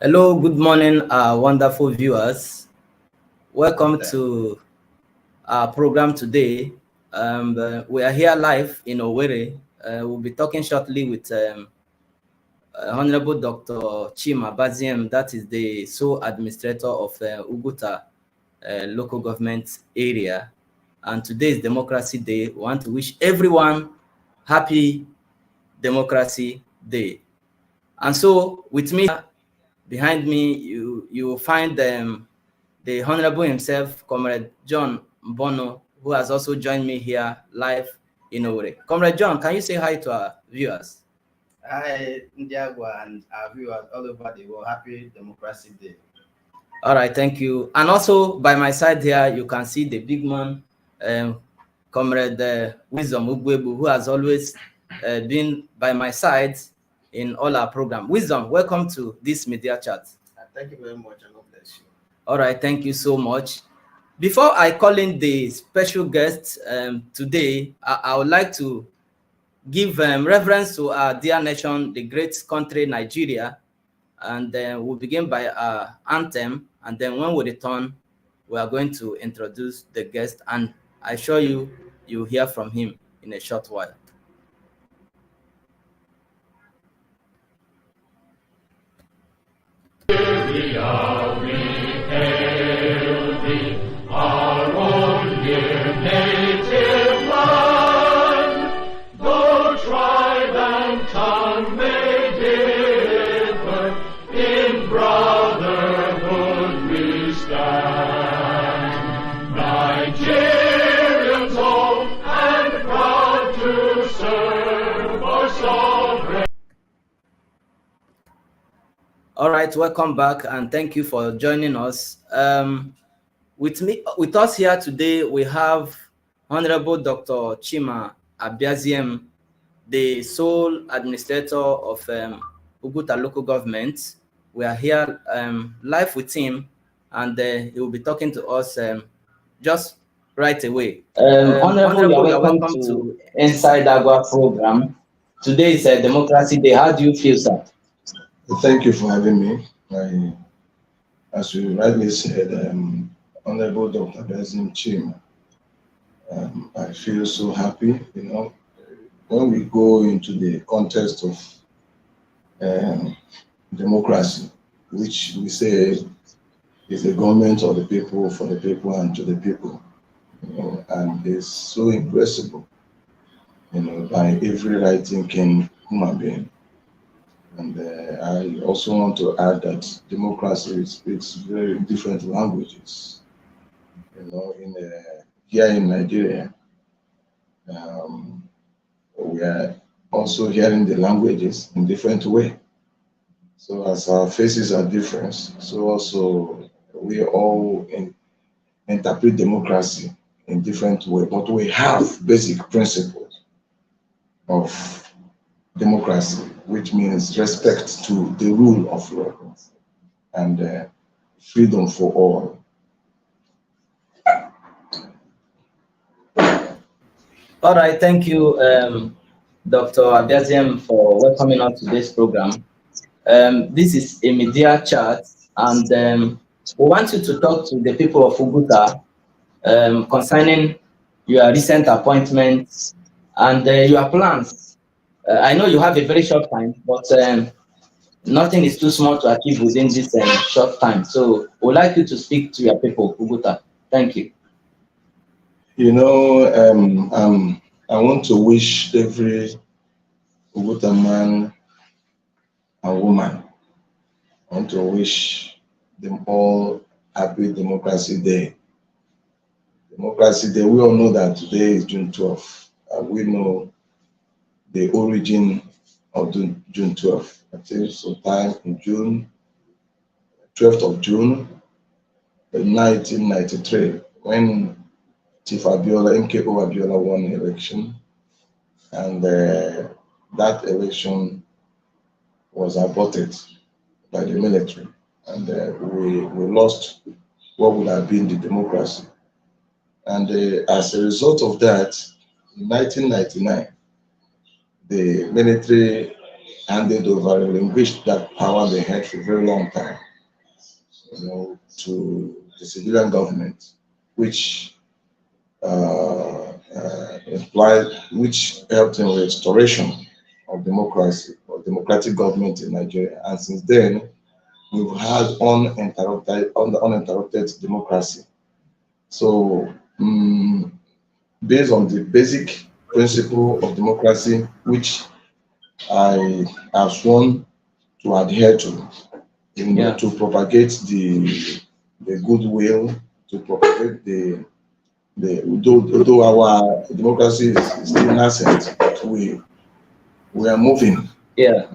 Hello, good morning, wonderful viewers. Welcome to our program today. We are here live in Owerri. We'll be talking shortly with Honorable Dr. Chima Abiaziem, that is the sole administrator of Oguta local government area. And today is Democracy Day. We want to wish everyone happy Democracy Day. And so with me behind me, you will find the Honorable himself, Comrade John Mbono, who has also joined me here live in Owerri. Comrade John, can you say hi to our viewers? Hi, L.G.A and our viewers all over the world. Happy Democracy Day. All right, thank you. And also by my side here, you can see the big man, Comrade Wisdom Ugwebu, who has always been by my side in all our programs. Wisdom, welcome to this media chat. Thank you very much, and God bless you. All right, thank you so much. Before I call in the special guest today, I would like to give reverence to our dear nation, the great country, Nigeria. And then we'll begin by our anthem. And then when we return, we are going to introduce the guest. And I assure you, you'll hear from him in a short while. Our own dear native land, though tribe and tongue may differ, in brotherhood we stand. Nigerians old and proud to serve our sovereign. All right, welcome back, and thank you for joining us. With us here today, we have Honorable Dr. Chima Abiaziem, the sole administrator of Oguta local government. We are here live with him, and he will be talking to us just right away. Honorable, you are welcome to Inside Agua program. Today is a Democracy Day. How do you feel, sir? Thank you for having me. As you rightly said, Honorable Dr. Abiaziem Chima. I feel so happy, when we go into the context of democracy, which we say is the government of the people, for the people, and to the people, and it's so impressible, by every right-thinking human being. And I also want to add that democracy speaks very different languages. Here in Nigeria, we are also hearing the languages in different way. So as our faces are different, so also we all interpret democracy in different way, but we have basic principles of democracy, which means respect to the rule of law and freedom for all. All right, thank you, Dr. Abiaziem, for welcoming us to this program. This is a media chat, and we want you to talk to the people of Oguta concerning your recent appointments and your plans. I know you have a very short time, but nothing is too small to achieve within this short time. So we'd like you to speak to your people of Oguta. Thank you. I want to wish every Oguta man and woman, I want to wish them all happy Democracy Day. Democracy Day, we all know that today is June 12th. We know the origin of June 12th. I think sometime in June, 12th of June, 1993, when Chief Abiola, MKO Abiola won the election, and that election was aborted by the military, and we lost what would have been the democracy. And as a result of that, in 1999, the military handed over, relinquished that power they had for a very long time, to the civilian government, which implied, which helped in restoration of democracy or democratic government in Nigeria. And since then, we've had uninterrupted democracy. So, based on the basic principle of democracy, which I have sworn to adhere to, to propagate the goodwill, to propagate although our democracy is still nascent, but we are moving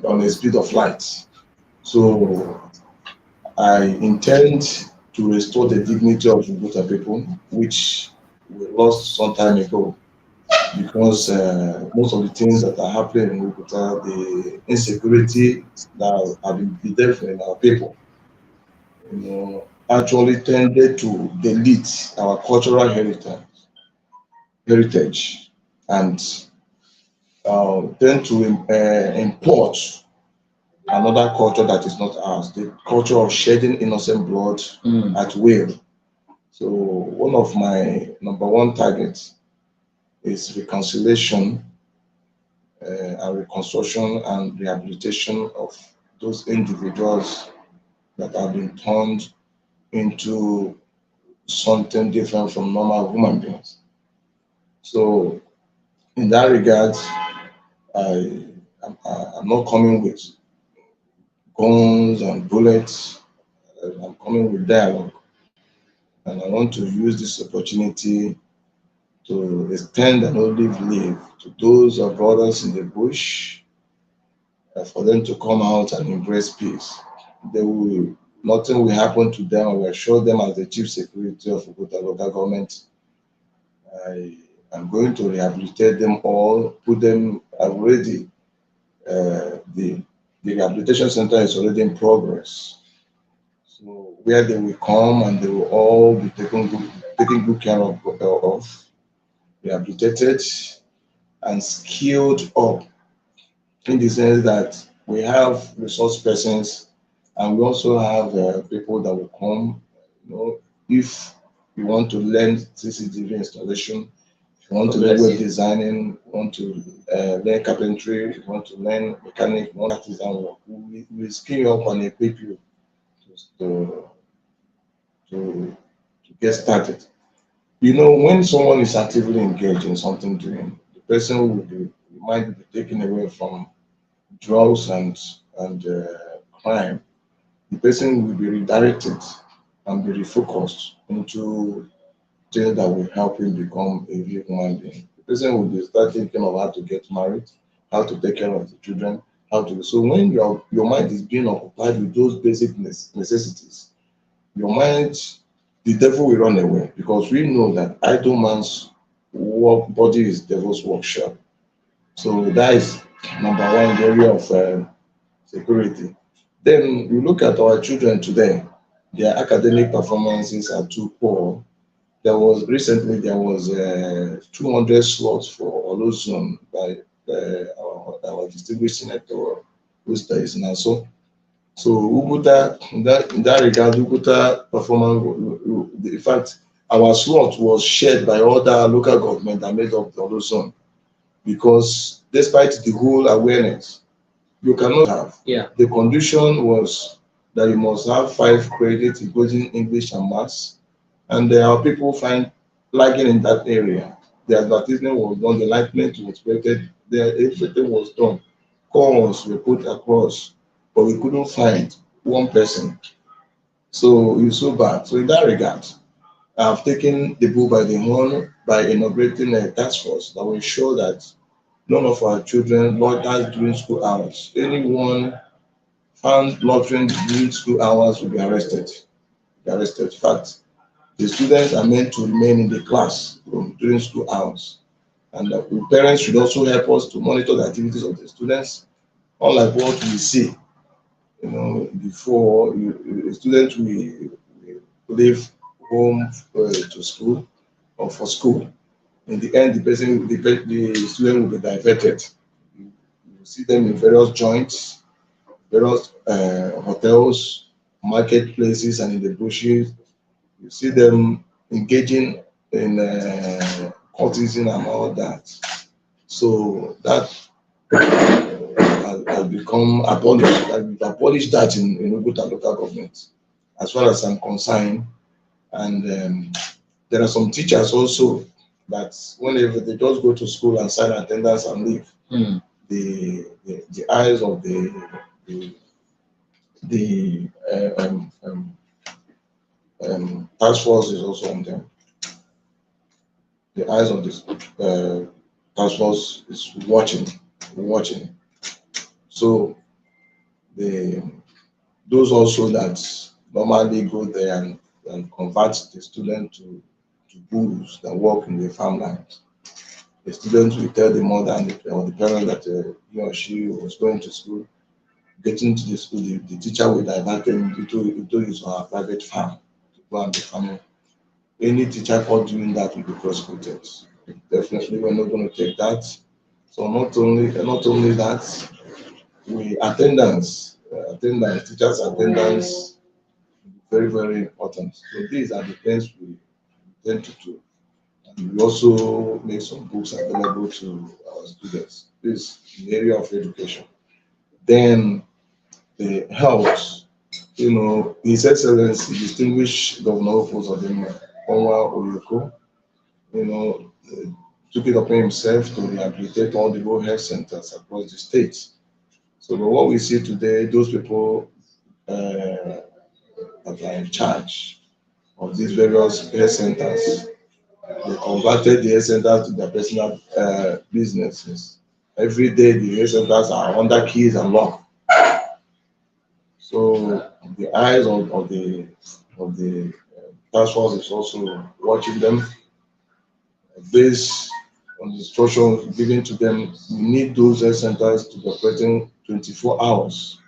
on the speed of light. So I intend to restore the dignity of Oguta people, which we lost some time ago, because most of the things that are happening in Oguta, the insecurity that have been there in our people, actually tended to delete our cultural heritage, and tend to import another culture that is not ours, the culture of shedding innocent blood at will. So one of my number one targets is reconciliation and reconstruction and rehabilitation of those individuals that have been turned into something different from normal human beings. So in that regard, I'm not coming with guns and bullets. I'm coming with dialogue. And I want to use this opportunity to extend an olive leaf to those of brothers in the bush, for them to come out and embrace peace. Nothing will happen to them. I will assure them as the chief security of Oguta local government. I am going to rehabilitate them all, put them already. The rehabilitation center is already in progress. So where they will come and they will all be taken good care of, rehabilitated and skilled up, in the sense that we have resource persons and we also have people that will come. If you want to learn CCTV installation, if you want to learn web designing, you want to learn carpentry, you want to learn mechanic, you want to design work, we skill you up and equip you to get started. When someone is actively engaged in something doing, the person might be taken away from drugs and crime. The person will be redirected and be refocused into things that will help him become a real human being. The person will be start thinking of how to get married, how to take care of the children, So when your mind is being occupied with those basic necessities, your mind, the devil will run away, because we know that idle man's body is devil's workshop. So that is number one in the area of security. Then you look at our children today, their academic performances are too poor. Recently there was 200 slots for Olozun by our distinguished senator, who is now. So Oguta, in that regard, Oguta performance, in fact, our slot was shared by other local government that made up the Olozun, because despite the whole awareness, you cannot have. The condition was that you must have 5 credits, including English and Maths, and there are people find lagging in that area. The advertisement was done, the enlightenment was created, everything was done. Calls were put across, but we couldn't find one person. So it's so bad. So in that regard, I've taken the bull by the horn by inaugurating a task force that will ensure that none of our children loiters during school hours. Anyone found loitering during school hours will be arrested. In fact, the students are meant to remain in the classroom during school hours. And the parents should also help us to monitor the activities of the students, unlike what we see. Before, a student will leave home to school or for school. In the end, the student will be diverted. You You see them in various joints, various hotels, marketplaces, and in the bushes. You see them engaging in courtesan and all that. So that has become abolished. We've abolished that in Oguta local government, as far as I'm concerned. And there are some teachers also that whenever they just go to school and sign attendance and leave, the eyes of the task force is also on them. The eyes of this task force is watching. So those also that normally go there and convert the student to bulls that work in the farmland. The student will tell the mother or the parent that he or she was going to school. Getting to the school, the teacher will divert them into his or her private farm to go and be farming. Any teacher caught doing that will be prosecuted. Definitely, we're not going to take that. So not only that, teachers' attendance, very, very important. So these are the things we tend to do. And we also make some books available to our students. This is the area of education. Then the health, His Excellency, Distinguished Governor Ofozodim Onwa Oyoko, took it upon himself to rehabilitate all the rural health centers across the state. So but what we see today, those people that are in charge of these various health centers, they converted the health centers to their personal businesses. Every day, the health centers are under keys and lock. So the eyes of the task force is also watching them. Based on the instructions given to them, we need those health centers to be operating 24 hours.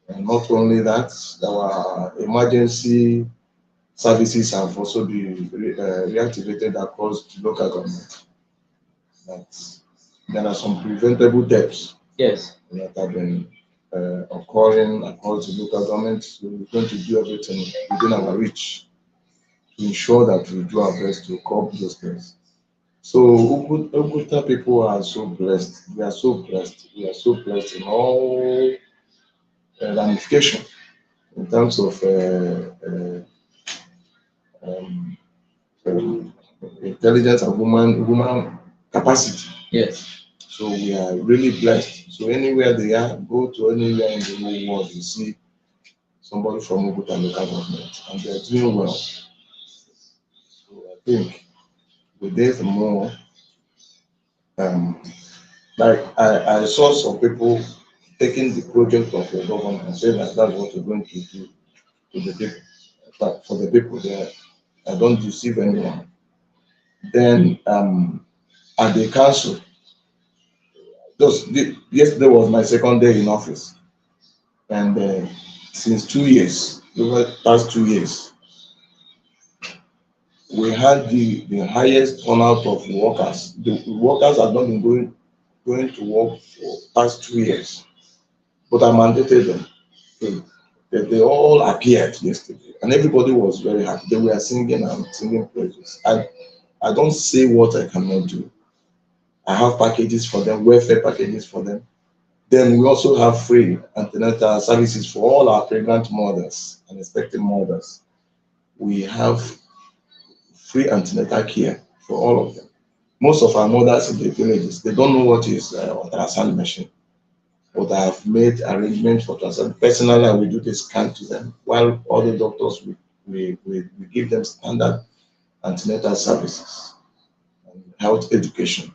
And not only that, our emergency services have also been reactivated across the local government. That there are some preventable deaths Yes. that have been occurring across the local government. So we're going to do everything within our reach to ensure that we do our best to curb those things. So Oguta people are so blessed. We are so blessed. We are so blessed in all ramification in terms of um, intelligence and human capacity. Yes. So we are really blessed. So anywhere they are, go to anywhere in the whole world, you see somebody from Oguta local government, and they are doing well. So I think with this more, like I saw some people taking the project of the government and saying that that's what we're going to do to the people. But for the people there, I don't deceive anyone. Then at the council, yesterday was my second day in office, and since 2 years, over the past 2 years, we had the highest turnout of workers. The workers have not been going to work for past 2 years, but I mandated them. They all appeared yesterday, and everybody was very happy. They were singing praises. I don't say what I cannot do. I have packages for them, welfare packages for them. Then we also have free antenatal services for all our pregnant mothers and expecting mothers. We have free antenatal care for all of them. Most of our mothers in the villages, they don't know what is ultrasound machine, but I have made arrangements for ultrasound. Personally, I will do the scan to them, while other doctors we give them standard antenatal services and health education.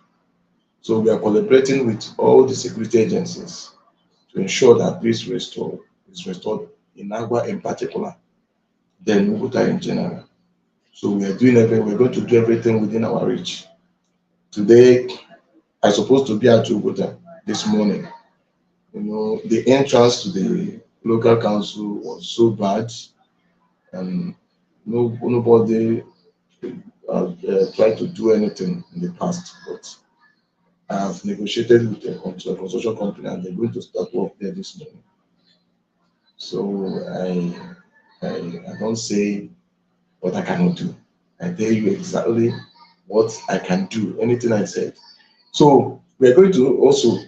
So we are collaborating with all the security agencies to ensure that peace is restored in Agua in particular, then Oguta in general. So we are doing everything. We're going to do everything within our reach. Today, I supposed to be at Oguta this morning. The entrance to the local council was so bad, and nobody tried to do anything in the past. But I've negotiated with a construction company and they're going to start work there this morning. So I don't say what I cannot do. I tell you exactly what I can do, anything I said. So we're going to also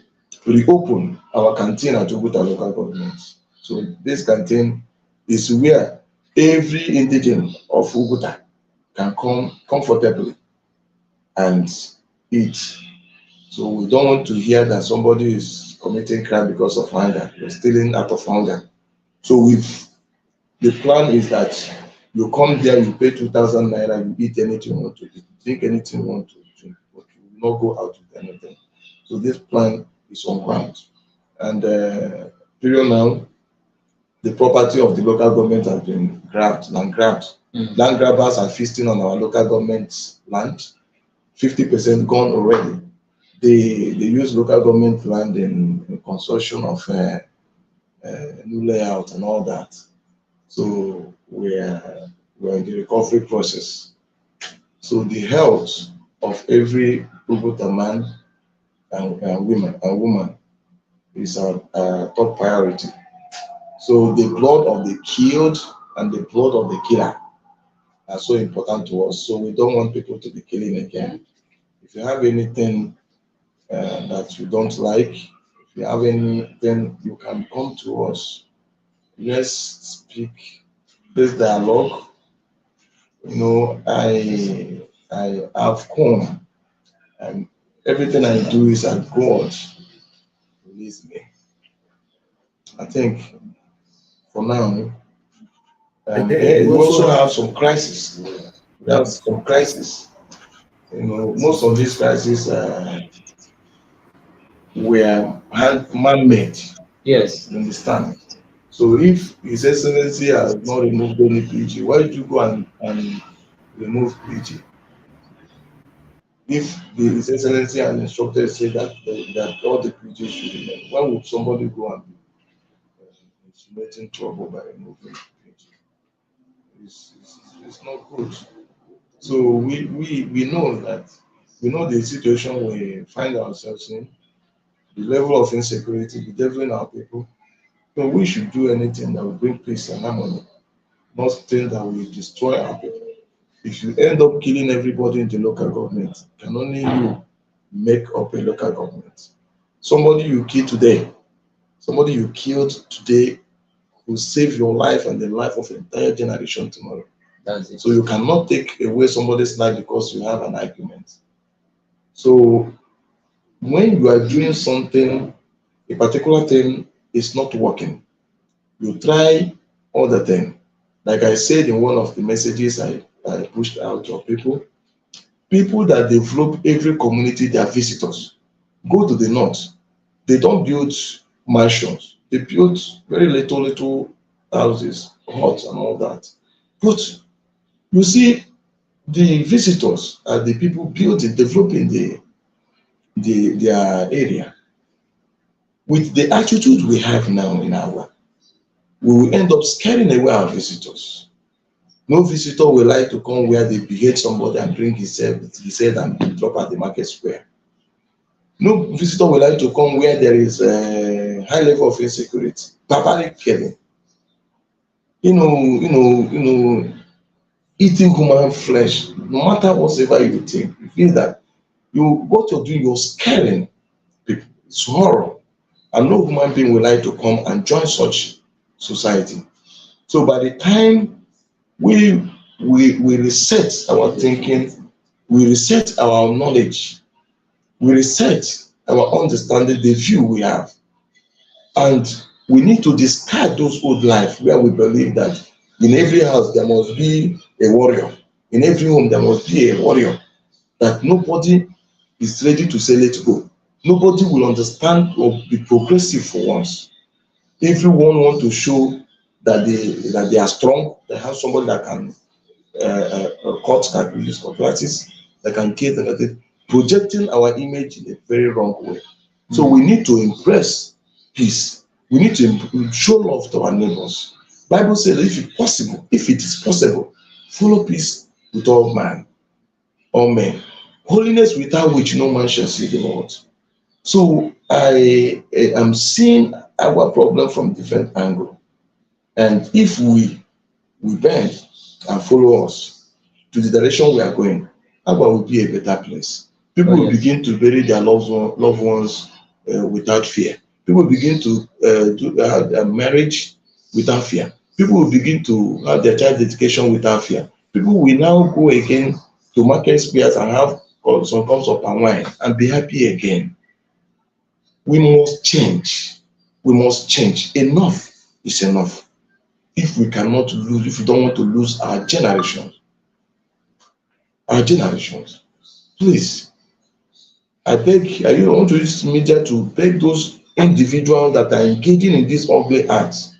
reopen our canteen at Oguta local government. So this canteen is where every indigent of Oguta can come comfortably and eat. So we don't want to hear that somebody is committing crime because of hunger, or stealing out of hunger. So the plan is that you come there, you pay 2,000 naira, you eat anything you want to eat, drink anything you want to drink, but you will not go out with anything. So this plan is on ground. And period now, the property of the local government has been grabbed, land grabbed. Land grabbers are feasting on our local government land. 50% gone already. They use local government land in construction of new layout and all that. So we're in the recovery process. So the health of every Oguta man and woman is our top priority. So the blood of the killed and the blood of the killer are so important to us. So we don't want people to be killing again. If you have anything that you don't like, if you have anything, you can come to us. Let's speak this dialogue. You know, I have come, and everything I do is that God release me. I think for now, we also have some crisis. We have some crisis. You know, most of these crises were man-made. Yes. You understand? So if His Excellency has not removed any PG, why did you go and remove PG? If His Excellency and instructors say that all the PG should remain, why would somebody go and be insinuating trouble by removing PG? It's not good. So we know that the situation we find ourselves in, the level of insecurity, the devil in our people. So we should do anything that will bring peace and harmony, not things that will destroy our people. If you end up killing everybody in the local government, can only you make up a local government. Somebody you kill today, somebody you killed today will save your life and the life of an entire generation tomorrow. That's it. So you cannot take away somebody's life because you have an argument. So when you are doing something, a particular thing is not working, you try other thing. Like I said in one of the messages I pushed out to people that develop every community, they are visitors. Go to the north. They don't build mansions. They build very little houses, huts and all that. But you see, the visitors are the people building, developing their area. With the attitude we have now in our, we will end up scaring away our visitors. No visitor will like to come where they behead somebody and bring his head and drop at the market square. No visitor will like to come where there is a high level of insecurity, barbaric killing. You know, eating human flesh, no matter whatever you think, you feel that what you're doing, you're scaring people. It's horror. And no human being will like to come and join such society. So by the time we reset our thinking, we reset our knowledge, we reset our understanding, the view we have, and we need to discard those old life where we believe that in every house there must be a warrior, in every home there must be a warrior, that nobody is ready to say let's go. Nobody will understand or be progressive for once. Everyone want to show that they are strong. They have somebody that can cut, that will use cutlasses, that can kill, that can projecting our image in a very wrong way. So we need to impress peace. We need to show love to our neighbors. Bible says that if it is possible, follow peace with all men. Holiness without which no man shall see the Lord. So I am seeing our problem from different angle. And if we bend and follow us to the direction we are going, Agua will be a better place. People will begin to bury their loved ones without fear. People begin to do their marriage without fear. People will begin to have their child education without fear. People will now go again to market squares and have some cups of palm wine and be happy again. We must change. We must change. Enough is enough. If we cannot lose, if we don't want to lose our generations, please, I beg, I want to use media to beg those individuals that are engaging in these ugly acts.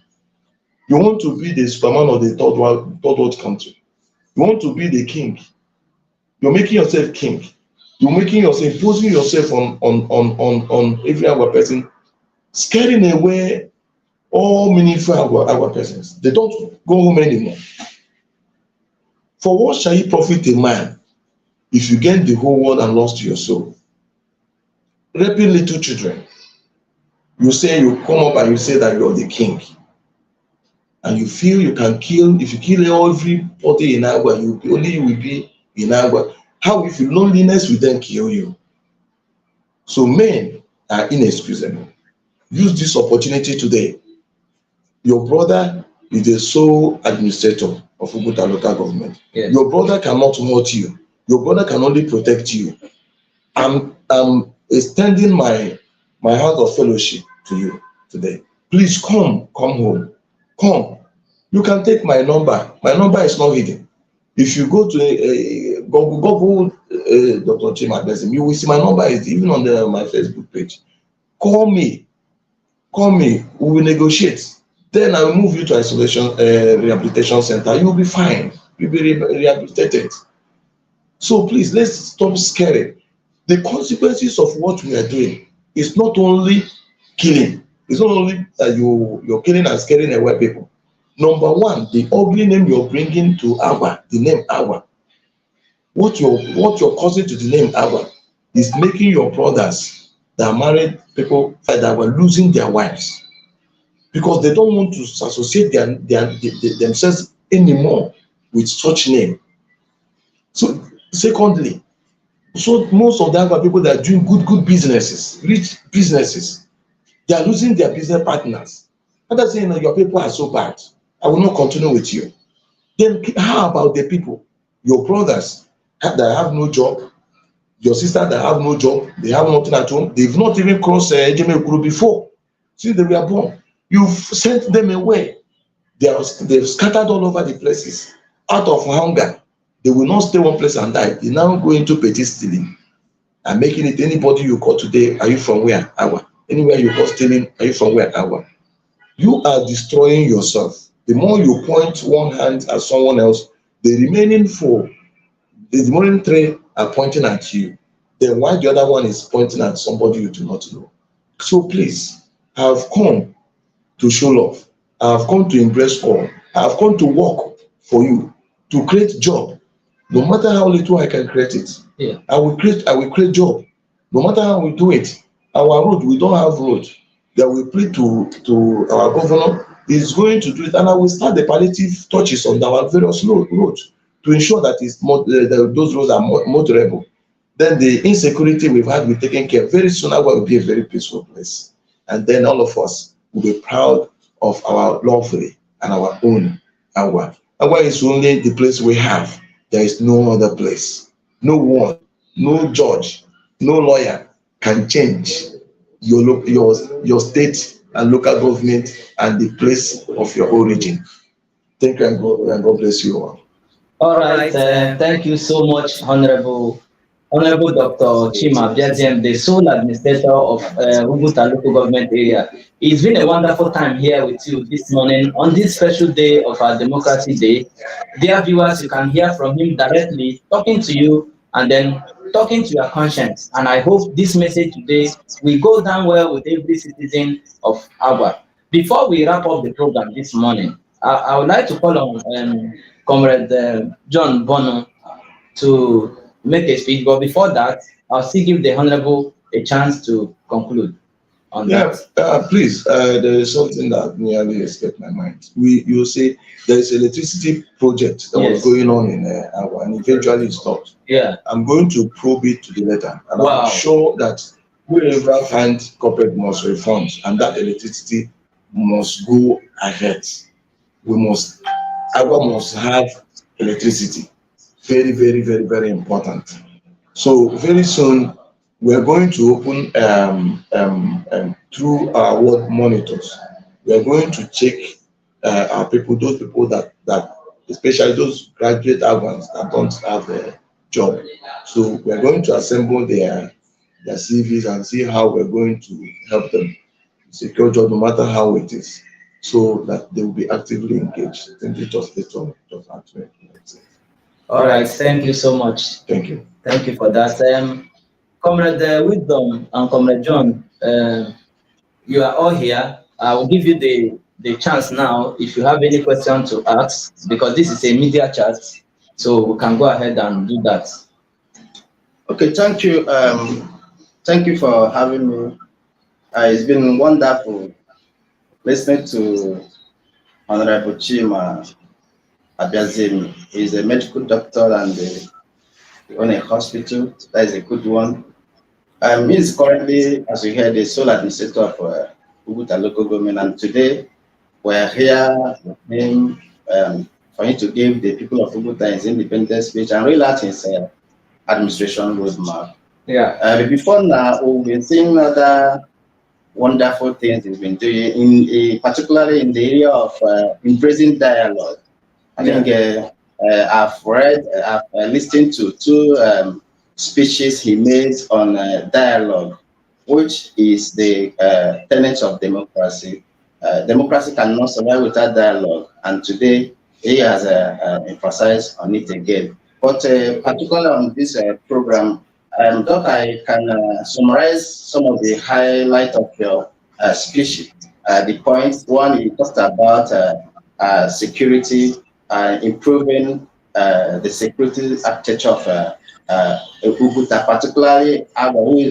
You want to be the Superman of the third world country. You want to be the king. You're making yourself king. You're making yourself, imposing yourself on every other person, scaring away all meaningful our persons. They don't go home anymore. For what shall it profit a man if you gain the whole world and lost your soul? Raping little children. You say, you come up and you say that you're the king. And you feel you can kill, if you kill everybody in Agua, you will be in Agua. How if loneliness will then kill you? So men are inexcusable. Use this opportunity today. Your brother is the sole administrator of Oguta local government. Yes. Your brother cannot hurt you. Your brother can only protect you. I'm extending my heart of fellowship to you today. Please come home. Come. You can take my number. My number is not hidden. If you go to Google Dr. Chima Abiaziem, you will see my number is even on my Facebook page. Call me. We will negotiate. Then I will move you to isolation rehabilitation center. You will be fine. You'll be rehabilitated. So please, let's stop scaring. The consequences of what we are doing is not only killing. It's not only that you're killing and scaring away people. Number one, the ugly name you're bringing to Agua, the name Agua. What you're causing to the name Agua is making your brothers that are married people that were losing their wives because they don't want to associate themselves anymore with such name. So, secondly, so most of the Agua people that are doing good businesses, rich businesses, they are losing their business partners. And they're saying, your people are so bad. I will not continue with you. Then how about the people, your brothers that have no job, your sisters that have no job, they have nothing at home, they've not even crossed L.G.A before, since they were born. You've sent them away. They've scattered all over the places. Out of hunger, they will not stay one place and die. They now go into petty stealing and making it anybody you call today, are you from where? Agua. Anywhere you call stealing, are you from where? Agua. You are destroying yourself. The more you point one hand at someone else, the remaining three are pointing at you. Then why the other one is pointing at somebody you do not know? So please, I have come to show love. I have come to embrace all. I have come to work for you, to create job. No matter how little I can create it, yeah. I will create job. No matter how we do it. Our road, we don't have road. That we plead to our governor is going to do it, and I will start the palliative touches on our various roads to ensure that those roads are motorable. Then the insecurity we've had will be taken care of. Very soon, Agua will be a very peaceful place, and then all of us will be proud of our lovely and our own Agua. Agua is only the place we have. There is no other place. No one, no judge, no lawyer can change your state and local government and the place of your origin. Thank you, and God bless you all. All right, thank you so much, Honorable Dr. Chima Abiaziem, the sole administrator of Oguta local government area. It's been a wonderful time here with you this morning on this special day of our Democracy Day. Dear viewers, you can hear from him directly, talking to you and then talking to your conscience. And I hope this message today will go down well with every citizen of Agua. Before we wrap up the program this morning, I would like to call on Comrade John Bono to make a speech. But before that, I'll still give the Honorable a chance to conclude on Yeah, that. please. There is something that nearly escaped my mind. You say there is electricity project that was Yes. going on in Agua, and eventually it stopped. Yeah. I'm going to probe it to the letter, and Wow. I'm sure that whoever finds corporate must refund, and that electricity must go ahead. Agua must have electricity. Very, very, very, very important. So very soon we are going to open through our work monitors. We are going to check our people, those people that especially those graduate Afghans that don't have a job. So we are going to assemble their CVs and see how we're going to help them secure job, no matter how it is, so that they will be actively engaged. I think it was actually. All right. Thank you so much. Thank you. Thank you for that. Comrade Wisdom and Comrade John, you are all here. I will give you the chance now if you have any question to ask, because this is a media chat, so we can go ahead and do that. Okay, thank you. Thank you for having me. It's been wonderful listening to Honorable Chima Abiaziem. He's a medical doctor and he owns a hospital. That is a good one. He is currently, as we heard, the sole administrator of Oguta local government, and today we're here with him for him to give the people of Oguta his independence speech and roll out his administration roadmap. Yeah. But before now, we've been seeing other wonderful things he's been doing, particularly in the area of embracing dialogue. I think I've listened to two speeches he made on dialogue, which is the tenets of democracy. Democracy cannot survive without dialogue, and today he has emphasized on it again. But particularly on this program, Doc, I can summarize some of the highlights of your speech. The points: one, you talked about security, improving the security architecture of Oguta, particularly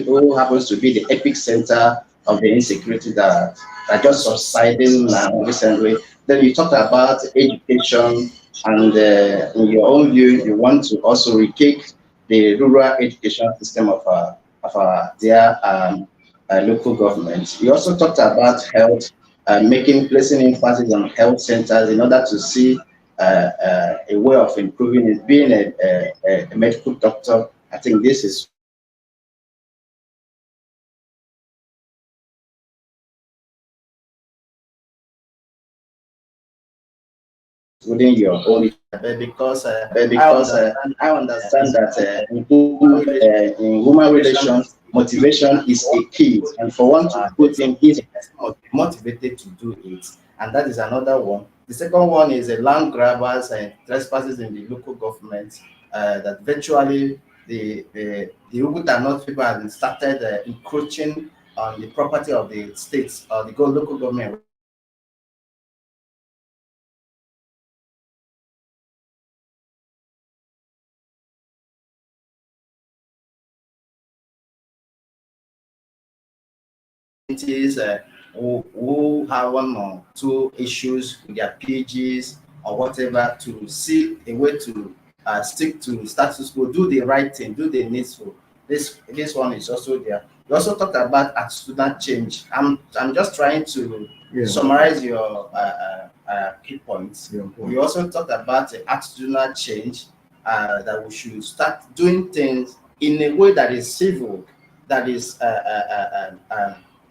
who happens to be the epic center of the insecurity that just subsiding now recently. Then you talked about education, and in your own view, you want to also retake the rural education system of their local government. You also talked about health, placing emphasis on health centers in order to see a way of improving it. Being a medical doctor, I think this is within your own, because I understand that in human relations, motivation is a key, and for one to put in his motivated to do it, and that is another one. The second one is a land grabbers and trespassers in the local government, that virtually the Oguta North people have started encroaching on the property of the states or the local government. Who have one or two issues with their PGs or whatever, to see a way to stick to status quo, do the right thing, do the needful. This one is also there. You also talked about attitudinal change. I'm just trying to summarize your key points. We also talked about attitudinal change, that we should start doing things in a way that is civil, that is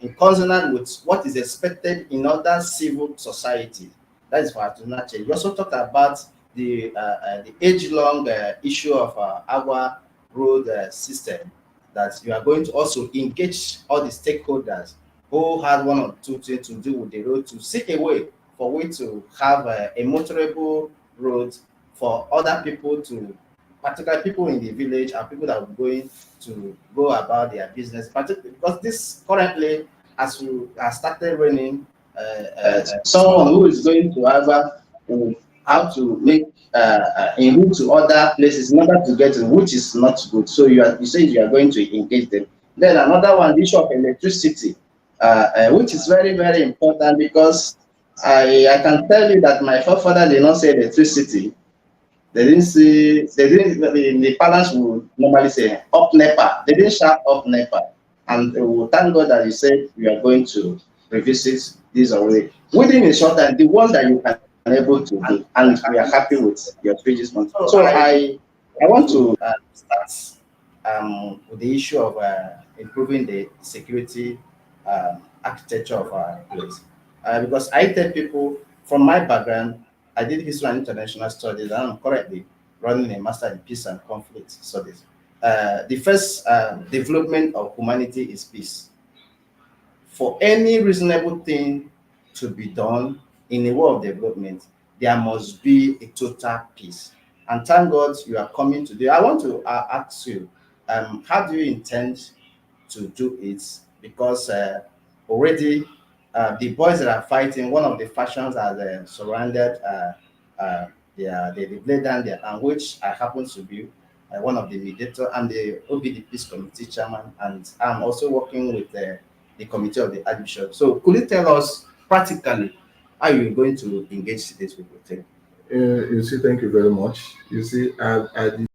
in consonant with what is expected in other civil society. That is for attitudinal change. We also talked about the age-long issue of our road system, that you are going to also engage all the stakeholders who have one or two things to do with the road, to seek a way for we to have a motorable road for other people, to particularly people in the village and people that are going to go about their business. Because this currently, as we have started running, someone who is going to have how to make in route to other places in order to get to, which is not good. So you say you are going to engage them. Then another one, the issue of electricity, which is very, very important because I can tell you that my forefather did not say electricity. They didn't see, they didn't, the parents would normally say up NEPA. They didn't shout up NEPA. And we thank God that you said you are going to revisit this already. Within a short time, the one that you can able to do, and we are happy with your pages. So I want to start with the issue of improving the security architecture of our place. Because I tell people from my background, I did history and international studies, and I'm currently running a master in peace and conflict studies. The first development of humanity is peace. For any reasonable thing to be done in a world of development, there must be a total peace. And thank God you are coming today. I want to ask you, how do you intend to do it? Because already the boys that are fighting, one of the factions has surrounded uh, the blade down there, and which I happen to be one of the mediator and the OBD Peace Committee chairman, and I'm also working with the committee of the Archbishop. So could you tell us practically how you're going to engage these people? You see, thank you very much. You see, I did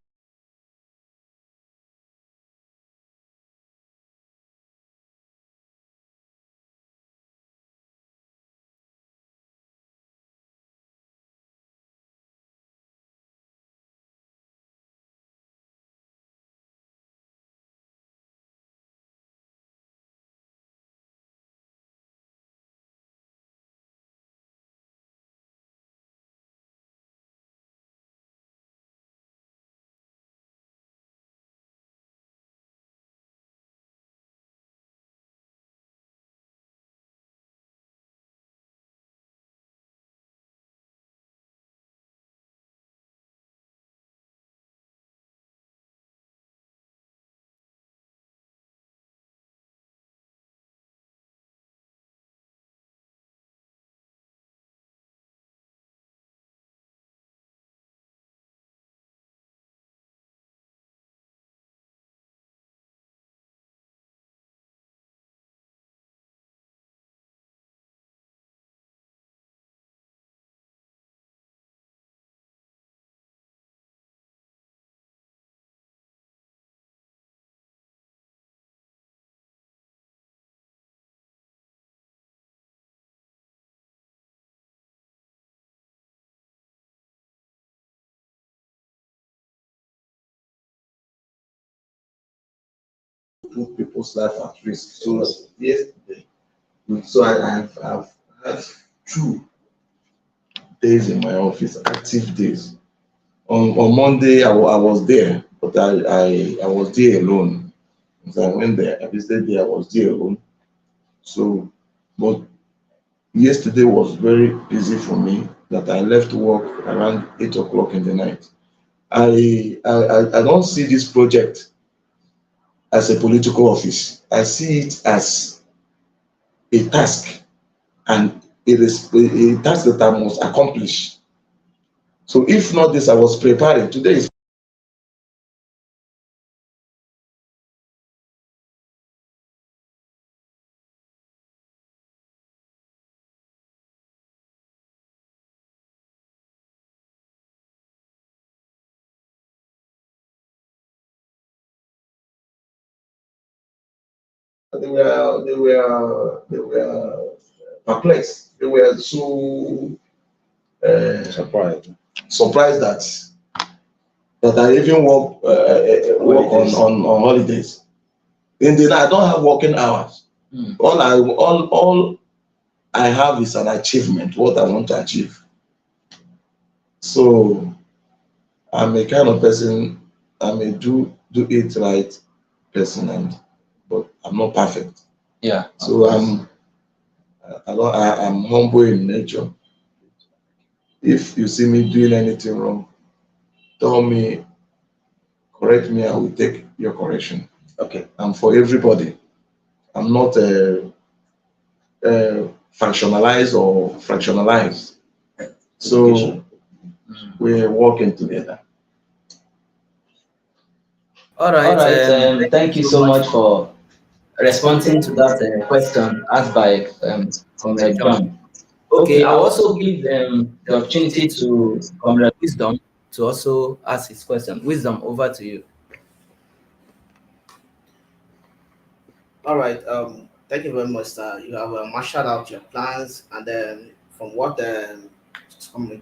put people's life at risk. So yesterday, so I've had 2 days in my office, active days. On Monday, I was there, but I was there alone. So I went there, I visited there, I was there alone. So, but yesterday was very busy for me that I left work around 8 o'clock in the night. I don't see this project as a political office. I see it as a task, and it is a task that I must accomplish. So if not this, I was preparing. Today is they were perplexed. They were so surprised that I even work on holidays. In the night, I don't have working hours. All I have is an achievement, what I want to achieve. So I'm a kind of person, I'm a do it right person, but I'm not perfect. Yeah. So I'm humble in nature. If you see me doing anything wrong, tell me, correct me, I will take your correction. Okay. And for everybody, I'm not functionalized or fractionalized. So we're working together. All right. Thank you so much for responding to that question asked by Comrade John. Okay, I'll also give the opportunity to Comrade Wisdom to also ask his question. Wisdom, over to you. All right. Thank you very much, sir. You have marshaled out your plans, and then from what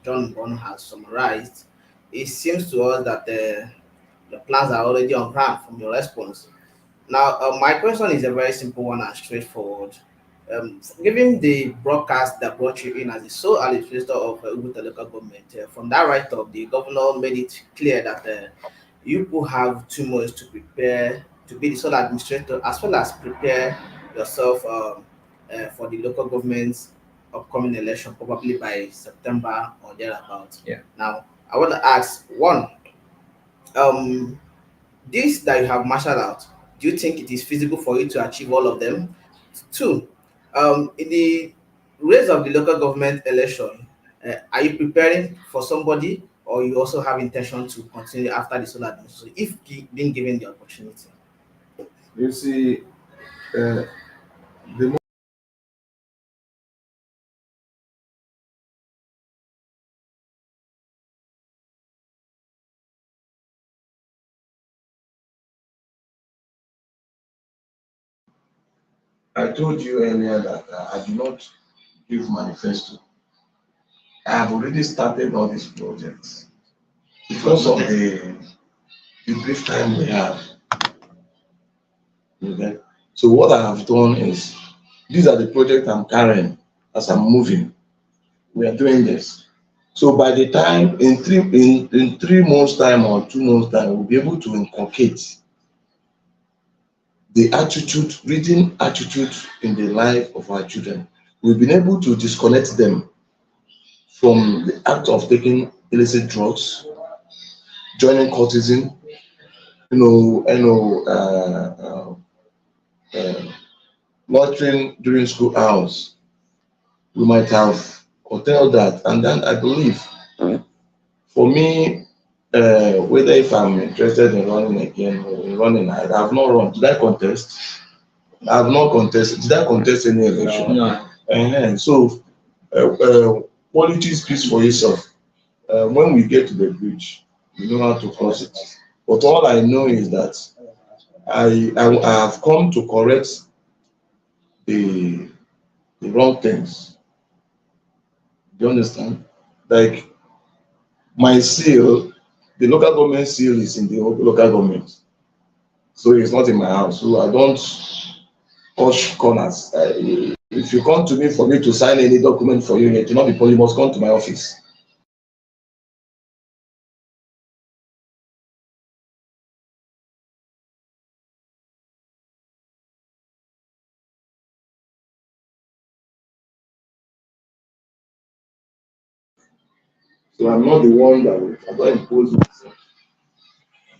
John Bono has summarized, it seems to us that the plans are already on ground from your response. Now, my question is a very simple one and straightforward. Given the broadcast that brought you in as the sole administrator of Oguta local government, from that right up, the governor made it clear that you will have 2 months to prepare to be the sole administrator as well as prepare yourself for the local government's upcoming election, probably by September or thereabouts. Yeah. Now, I want to ask one, um, this that you have marshaled out, do you think it is feasible for you to achieve all of them? Two, in the race of the local government election, are you preparing for somebody, or you also have intention to continue after the solar administration if being given the opportunity? You see, uh, the I told you earlier that I do not give manifesto. I have already started all these projects because of the brief time we have. Okay. So what I have done is these are the projects I'm carrying as I'm moving. We are doing this. So by the time in 3 months time or 2 months time, we'll be able to inculcate the attitude, reading attitude in the life of our children. We've been able to disconnect them from the act of taking illicit drugs, joining cultism, loitering during school hours. We might have curtailed that, and then I believe for me, whether if I'm interested in running again or in running, I have not run. Did I contest? I have not contested. Did I contest any election? No. So, quality speaks for yourself. When we get to the bridge, we know how to cross it. But all I know is that I have come to correct the wrong things. Do you understand? Like my seal, the local government seal is in the local government, so it's not in my house. So I don't touch corners. If you come to me for me to sign any document for you, it will not be possible. You must come to my office. So I'm not the one that will ever impose myself.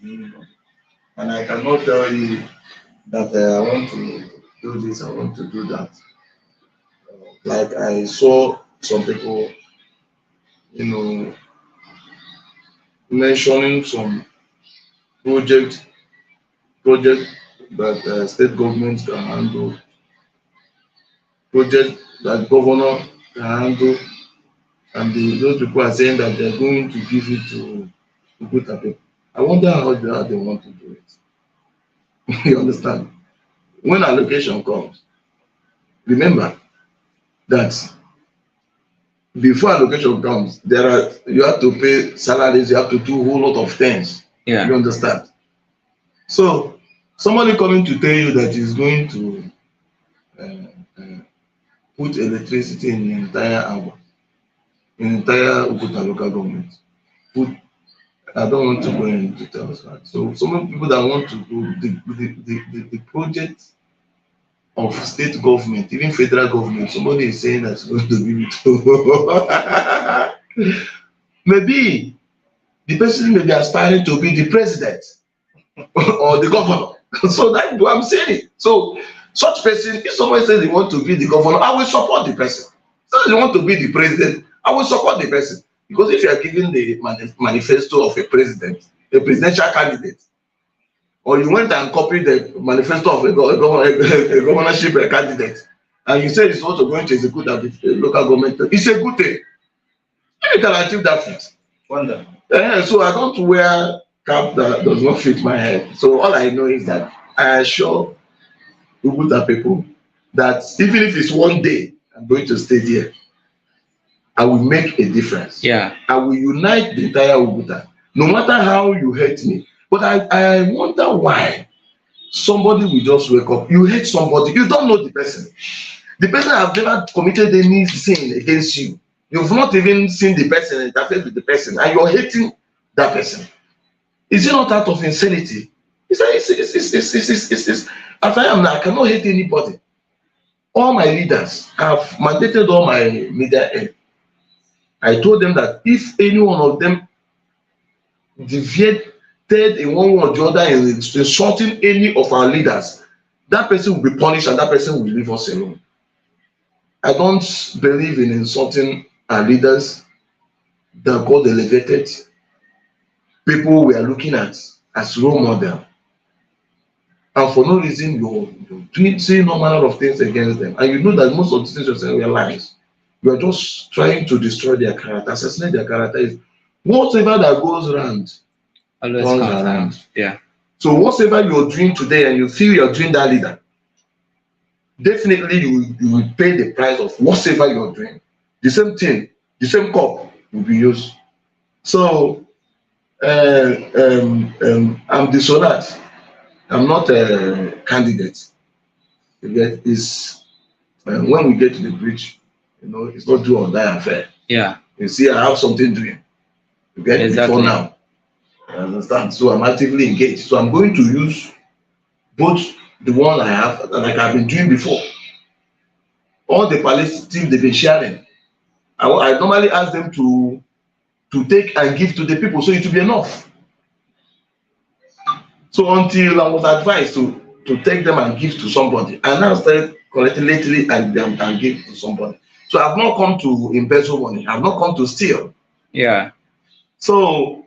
And I cannot tell you that I want to do this, I want to do that. Like I saw some people, you know, mentioning some project that state government can handle, project that governor can handle, and those people are saying that they're going to give it to Oguta people. I wonder how they want to do it. You understand? When allocation comes, remember that before allocation comes, you have to pay salaries, you have to do a whole lot of things. Yeah. You understand? So somebody coming to tell you that he's going to put electricity in the entire Oguta local government. I don't want to go into details, right? So some people that want to do the project of state government, even federal government, somebody is saying that's going to be maybe the person may be aspiring to be the president or the governor. So that's what I'm saying. So such person, if somebody says they want to be the governor, I will support the person. If they want to be the president, I will support the person. Because if you are giving the manifesto of a president, a presidential candidate, or you went and copied the manifesto of a governorship candidate, and you say it's also going to execute at the local government, it's a good thing. You can achieve that feat. Wonderful. So I don't wear cap that does not fit my head. So all I know is that I assure Oguta people that even if it's one day I'm going to stay there, I will make a difference. Yeah. I will unite the entire Oguta, no matter how you hate me. But I wonder why somebody will just wake up. You hate somebody, you don't know the person. The person have never committed any sin against you. You've not even seen the person, interface with the person, and you're hating that person. Is it not out of insanity? It's as I am now, I cannot hate anybody. All my leaders have mandated all my media head. I told them that if any one of them deviated in one way or the other in insulting any of our leaders, that person will be punished and that person will leave us alone. I don't believe in insulting our leaders that God elevated, people we are looking at as role model, and for no reason you're saying no manner of things against them, and you know that most of the things you're saying are lies. You are just trying to destroy their character, assassinate their character. Is whatever that goes around Always comes comes around. Yeah. So whatever you're doing today and you feel you're doing that leader, definitely you will pay the price of whatever you're doing. The same thing, the same cup will be used. So I'm dishonored. I'm not a candidate. When we get to the bridge, it's not do or die affair. Yeah. You see, I have something doing. You get Exactly. before now. I understand. So I'm actively engaged. So I'm going to use both the one I have, like I've been doing before. All the palliative they've been sharing, I normally ask them to take and give to the people, so it will be enough. So until I was advised to take them and give to somebody, and now started collecting lately and give to somebody. So I've not come to embezzle money. I've not come to steal. Yeah. So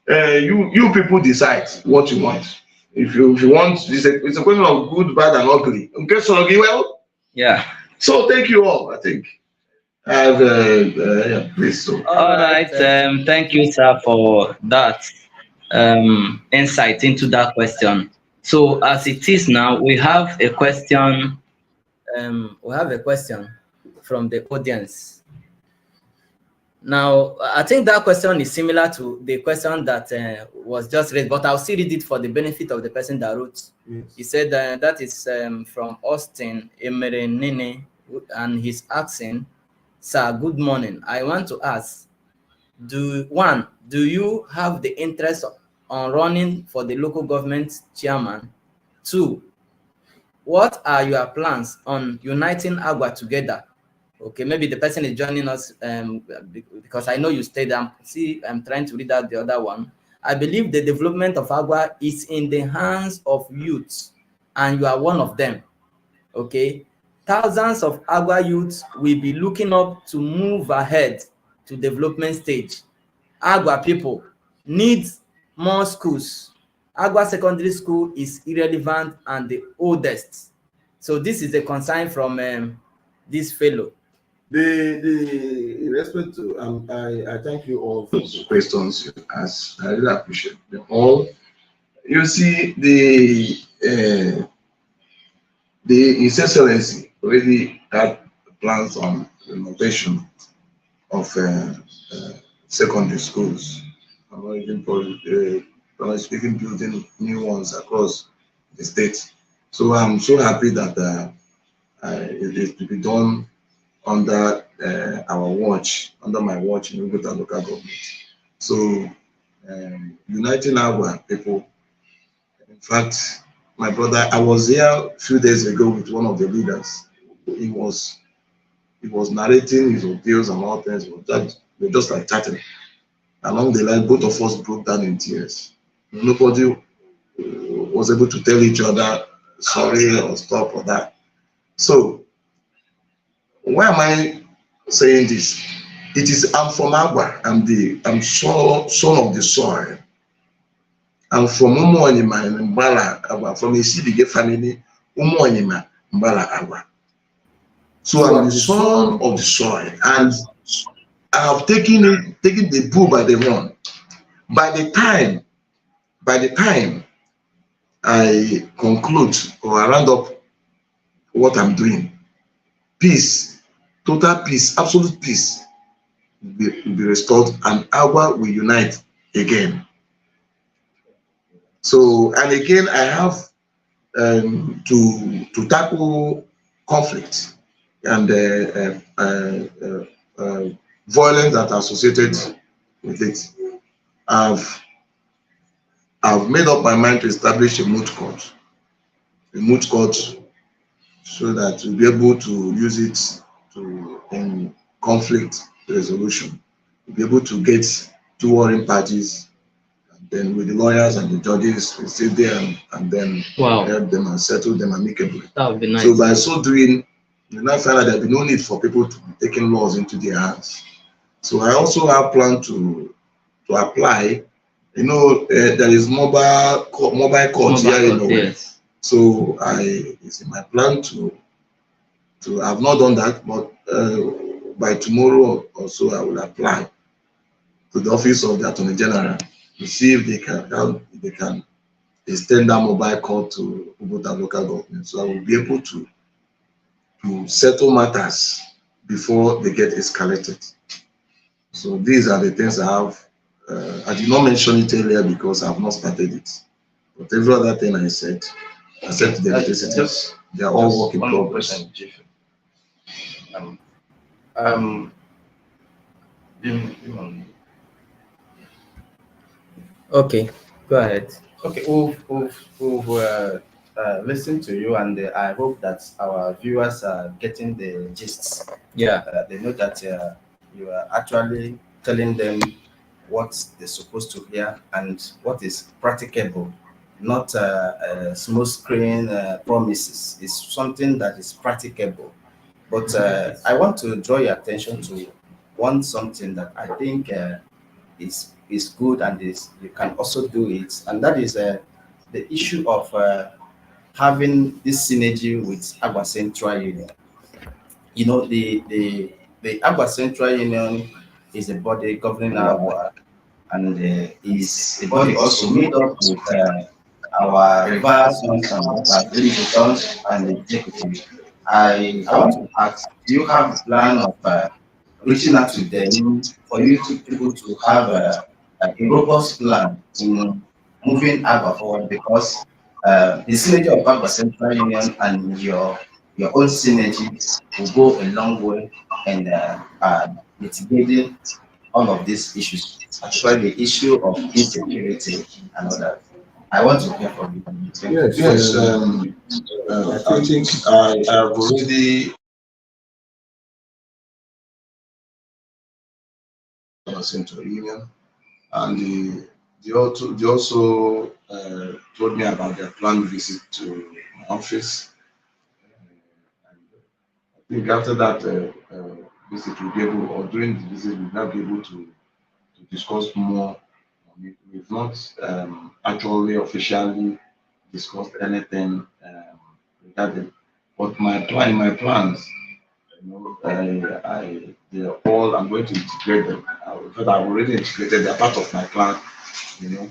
you people decide what you want. If you want, it's a question of good, bad, and ugly. Okay, so well. Yeah. So thank you all. I think I have please. So. All right. Thank you, sir, for that insight into that question. So as it is now, we have a question. We have a question from the audience. Now, I think that question is similar to the question that was just raised, but I'll still read it for the benefit of the person that wrote. Yes. He said that is from Austin Emerenene, and he's asking, "Sir, good morning. I want to ask, do you have the interest on running for the local government chairman? 2, what are your plans on uniting Agua together?" Okay, maybe the person is joining us because I know you stayed. I'm trying to read out the other one. "I believe the development of Agua is in the hands of youths, and you are one of them. Okay, thousands of Agua youths will be looking up to move ahead to development stage. Agua people need more schools. Agua Secondary School is irrelevant and the oldest." So this is a concern from this fellow. The respect to I thank you all for the questions you asked. I really appreciate them all. You see, His Excellency already had plans on renovation of secondary schools. I'm not even speaking building new ones across the state. So I'm so happy that it is to be done under our watch, under my watch in Oguta local government. So uniting our people. In fact, my brother, I was here a few days ago with one of the leaders. He was narrating his ordeals and all things. We're just like chatting. Along the line, both of us broke down in tears. Nobody was able to tell each other sorry or stop or that. So why am I saying this? I'm from Agua. I'm son of the soil. I'm from Umuonyima in Mbala Agwa, from a CBG family, Umuonyima, Mbala Agwa. So I'm the son of the soil, and I have taken the bull by the horn. By the time I conclude or I round up what I'm doing, peace, total peace, absolute peace will be restored, and Agua will unite again. So, and again, I have to tackle conflict and violence that are associated with it. I've made up my mind to establish a moot court, so that we'll be able to use it in conflict resolution. We'll be able to get two warring parties, and then with the lawyers and the judges, we sit there and then help them and settle them amicably. That would be nice. So by so doing, you now find that there will be no need for people to be taking laws into their hands. So I also have planned to apply. You know, there is mobile court here in Oguta. Yes. So it's in my plan to have not done that, but by tomorrow or so I will apply to the office of the Attorney General to see if they can extend that mobile court to Oguta local government. So I will be able to settle matters before they get escalated. So these are the things I have. I did not mention it earlier because I have not started it. But every other thing I said to the electricities, they are all work in progress. Okay, go ahead. Okay, we've listened to you, and I hope that our viewers are getting the gist. Yeah. They know that you are actually telling them what they're supposed to hear and what is practicable, not smooth screen promises. It's something that is practicable. But I want to draw your attention to something that I think is good, and you can also do it, and that is the issue of having this synergy with Agua Central Union. You know, the Agua Central Union is a body governing Agua, and is a body also made up with our reverse legislators and the executive. I want to ask, do you have a plan of reaching out to them for you to be able to have a robust plan in moving Agua forward? Because the synergy of Agua Central Union and your own synergy will go a long way in mitigating all of these issues, especially the issue of insecurity and all that. I want to hear from you. Yes. I think I have already Central Union, and they also told me about their planned visit to my office. I think after that visit, we'll be able, or during the visit, we'll now be able to discuss more. We've not actually officially discussed anything regarding, but my plans, you know, they're all, I'm going to integrate them. Because I've already integrated, they're part of my plan, you know.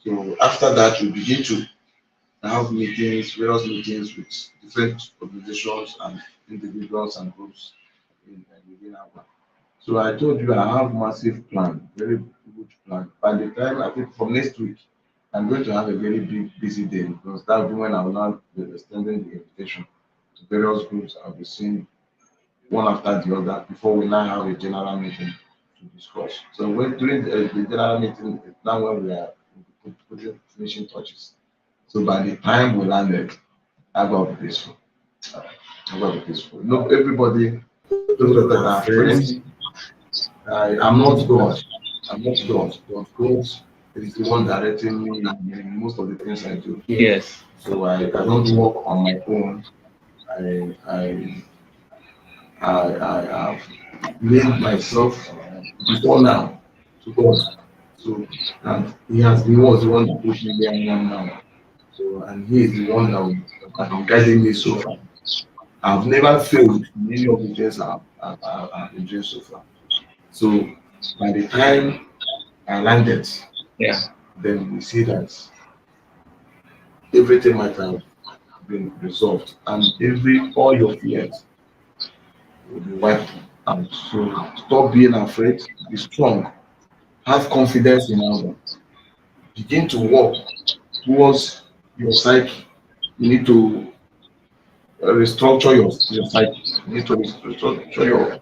So after that, we begin to have various meetings with different organizations and individuals and groups within our. So I told you I have massive plan, very good plan. By the time, I think from next week, I'm going to have a very busy day, because that will be when I will now be extending the invitation to various groups. I'll be seeing one after the other before we now have a general meeting to discuss. So during the general meeting, now when we are putting finishing touches. So by the time we landed, I got to be peaceful. Look, everybody, those that are friends, I'm not God. But God is the one directing me in most of the things I do. Yes. So I don't work on my own. I have made myself before now to God. So, and he was the one that pushed me where I am now. So, and he is the one that has been guiding me so far. I've never failed in any of the tests I've been doing so far. So, by the time I landed, Yeah. then we see that everything might have been resolved, and all your fears will be wiped out. So, stop being afraid, be strong, have confidence in Allah, begin to work towards your psyche. You need to restructure your psyche. You need to restructure your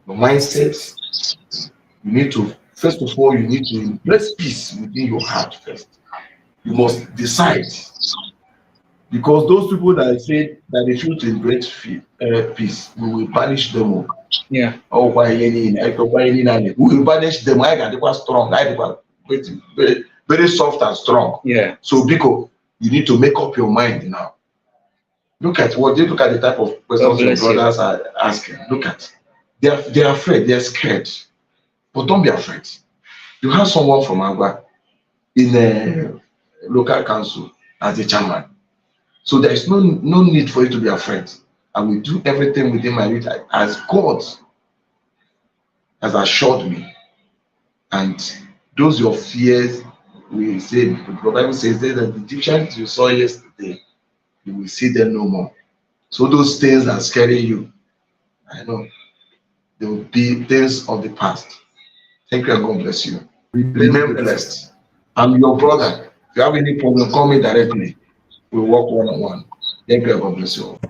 mindset. You need to, first of all, you need to embrace peace within your heart first. You must decide, because those people that say that they choose to embrace peace, we will banish them all. Yeah. Oh, why we will banish them. I got it strong. I got very, very soft and strong. Yeah. So, Biko, you need to make up your mind now. Look at the type of questions your brothers are asking. Look at, they're afraid, they're scared, but don't be afraid. You have someone from Agua in a local council as a chairman, so there is no need for you to be afraid. I will do everything within my reach as God has assured me, and those your fears, we say the Bible says that the Egyptians you saw yesterday, you will see them no more. So those things that scare you, I know they will be things of the past. Thank you and God bless you. Remain blessed. I'm your brother. If you have any problem, call me directly. We'll work one on one. Thank you and God bless you all.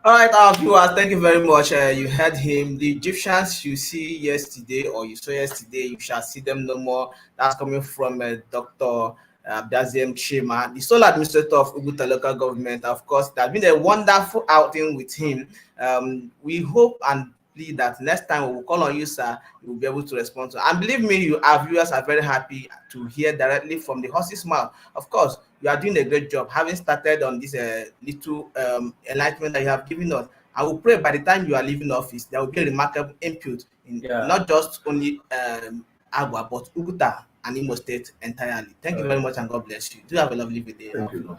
All right, our viewers, thank you very much. You heard him. The Egyptians you see yesterday or you saw yesterday, you shall see them no more. That's coming from Dr. Abiaziem Chima, the sole administrator of Oguta local government. Of course, that's been a wonderful outing with him. We hope and plead that next time we will call on you, sir, you will be able to respond to. And believe me, our viewers are very happy to hear directly from the horse's mouth. Of course, you are doing a great job having started on this little enlightenment that you have given us. I will pray by the time you are leaving office, there will be a remarkable input in not just only Agua, but Oguta and Imo State entirely. Thank you very much and God bless you. Do have a lovely day. Thank you.